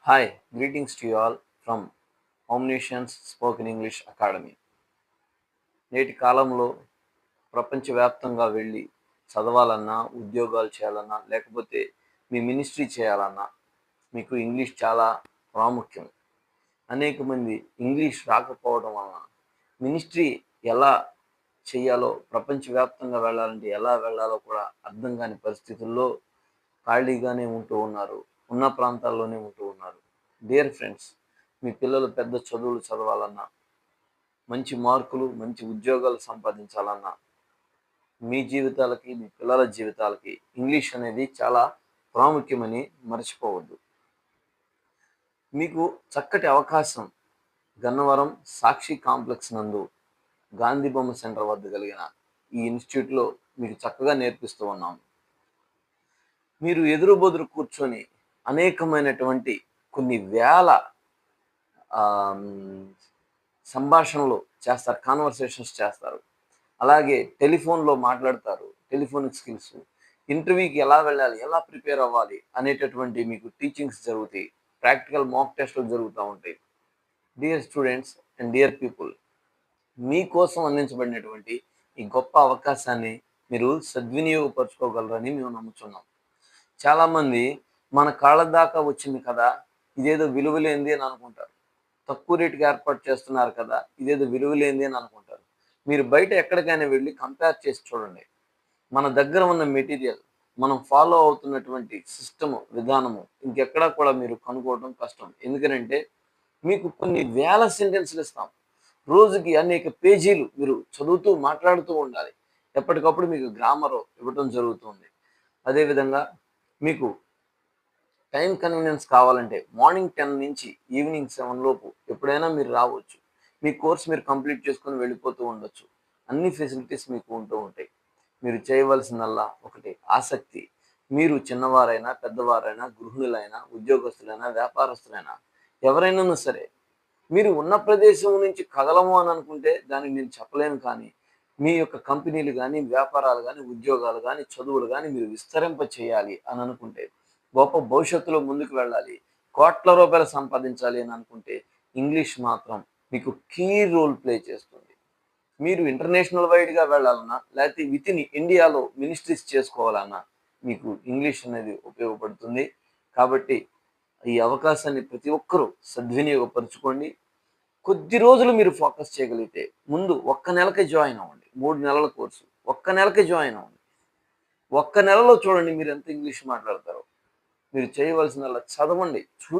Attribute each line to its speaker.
Speaker 1: Hi, greetings to you all from Omniscience Spoken English Academy. నేటి కాలంలో ప్రపంచవ్యాప్తంగా వెళ్ళి చదవాలన్నా, ఉద్యోగాలు చేయాలన్నా, లేకపోతే మీ మినిస్ట్రీ చేయాలన్నా మీకు ఇంగ్లీష్ చాలా ప్రాముఖ్యం. అనేక మంది ఇంగ్లీష్ రాకపోవడం వలన మినిస్ట్రీ ఎలా చేయాలో, ప్రపంచవ్యాప్తంగా వెళ్ళాలంటే ఎలా వెళ్ళాలో కూడా అర్థం కాని పరిస్థితుల్లో ఖాళీగానే ఉంటూ ఉన్నారు. ఉన్న ప్రాంతాల్లోనే ఉంటూ ఉన్నారు. డియర్ ఫ్రెండ్స్, మీ పిల్లలు పెద్ద చదువులు చదవాలన్నా, మంచి మార్కులు, మంచి ఉద్యోగాలు సంపాదించాలన్నా, మీ జీవితాలకి, మీ పిల్లల జీవితాలకి ఇంగ్లీష్ అనేది చాలా ప్రాముఖ్యమని మర్చిపోవద్దు. మీకు చక్కటి అవకాశం గన్నవరం సాక్షి కాంప్లెక్స్ నందు గాంధీ బొమ్మ సెంటర్ వద్ద కలిగిన ఈ ఇన్స్టిట్యూట్లో మీకు చక్కగా నేర్పిస్తూ ఉన్నాము. మీరు ఎదురు బొదురు కూర్చొని అనేకమైనటువంటి కొన్ని వేల సంభాషణలు చేస్తారు, కాన్వర్సేషన్స్ చేస్తారు. అలాగే టెలిఫోన్లో మాట్లాడతారు, టెలిఫోనిక్ స్కిల్స్, ఇంటర్వ్యూకి ఎలా వెళ్ళాలి, ఎలా ప్రిపేర్ అవ్వాలి అనేటటువంటి మీకు టీచింగ్స్ జరుగుతాయి, ప్రాక్టికల్ మాక్ టెస్టులు జరుగుతూ ఉంటాయి. Dear students and dear people, మీకోసం అందించబడినటువంటి ఈ గొప్ప అవకాశాన్ని మీరు సద్వినియోగపరచుకోగలరని మేము నమ్ముతున్నాం. చాలామంది మన కాళ్ళ దాకా వచ్చింది కదా, ఇదేదో విలువలేంది అని అనుకుంటారు. తక్కువ రేటుకి ఏర్పాటు చేస్తున్నారు కదా, ఇదేదో విలువలేంది అని అనుకుంటారు. మీరు బయట ఎక్కడికైనా వెళ్ళి కంపేర్ చేసి చూడండి. మన దగ్గర ఉన్న మెటీరియల్, మనం ఫాలో అవుతున్నటువంటి సిస్టము, విధానము ఇంకెక్కడా కూడా మీరు కనుక్కోవడం కష్టం. ఎందుకంటే మీకు కొన్ని వేల సెంటెన్స్లు ఇస్తాం. రోజుకి అనేక పేజీలు మీరు చదువుతూ మాట్లాడుతూ ఉండాలి. ఎప్పటికప్పుడు మీకు గ్రామర్ ఇవ్వడం జరుగుతుంది. అదేవిధంగా మీకు టైం కన్వీనియన్స్ కావాలంటే మార్నింగ్ 10 నుంచి ఈవినింగ్ 7 లోపు ఎప్పుడైనా మీరు రావచ్చు. మీ కోర్స్ మీరు కంప్లీట్ చేసుకొని వెళ్ళిపోతూ ఉండొచ్చు. అన్ని ఫెసిలిటీస్ మీకు ఉంటూ ఉంటాయి. మీరు చేయవలసిందల్లా ఒకటి ఆసక్తి. మీరు చిన్నవారైనా, పెద్దవారైనా, గృహిణులైనా, ఉద్యోగస్తులైనా, వ్యాపారస్తులైనా, ఎవరైనా సరే మీరు ఉన్న ప్రదేశం నుంచి కదలము అని అనుకుంటే దానికి నేను చెప్పలేను. కానీ మీ యొక్క కంపెనీలు కానీ, వ్యాపారాలు కానీ, ఉద్యోగాలు కానీ, చదువులు కానీ మీరు విస్తరింప చేయాలి అని అనుకుంటే, గొప్ప భవిష్యత్తులో ముందుకు వెళ్ళాలి, కోట్ల రూపాయలు సంపాదించాలి అని అనుకుంటే ఇంగ్లీష్ మాత్రం మీకు కీ రోల్ ప్లే చేస్తుంది. మీరు ఇంటర్నేషనల్ వైడ్గా వెళ్ళాలన్నా, లేకపోతే విత్ ఇన్ ఇండియాలో మినిస్ట్రీస్ చేసుకోవాలన్నా మీకు ఇంగ్లీష్ అనేది ఉపయోగపడుతుంది. కాబట్టి ఈ అవకాశాన్ని ప్రతి ఒక్కరూ సద్వినియోగపరచుకోండి. కొద్ది రోజులు మీరు ఫోకస్ చేయగలిగితే ముందు ఒక్క నెలకే జాయిన్ అవ్వండి. 3 నెలల కోర్సు ఒక్క నెలకే జాయిన్ అవ్వండి. ఒక్క నెలలో చూడండి మీరు ఎంత ఇంగ్లీష్ మాట్లాడతారో. మీరు చేయవలసిందల్లా చదవండి,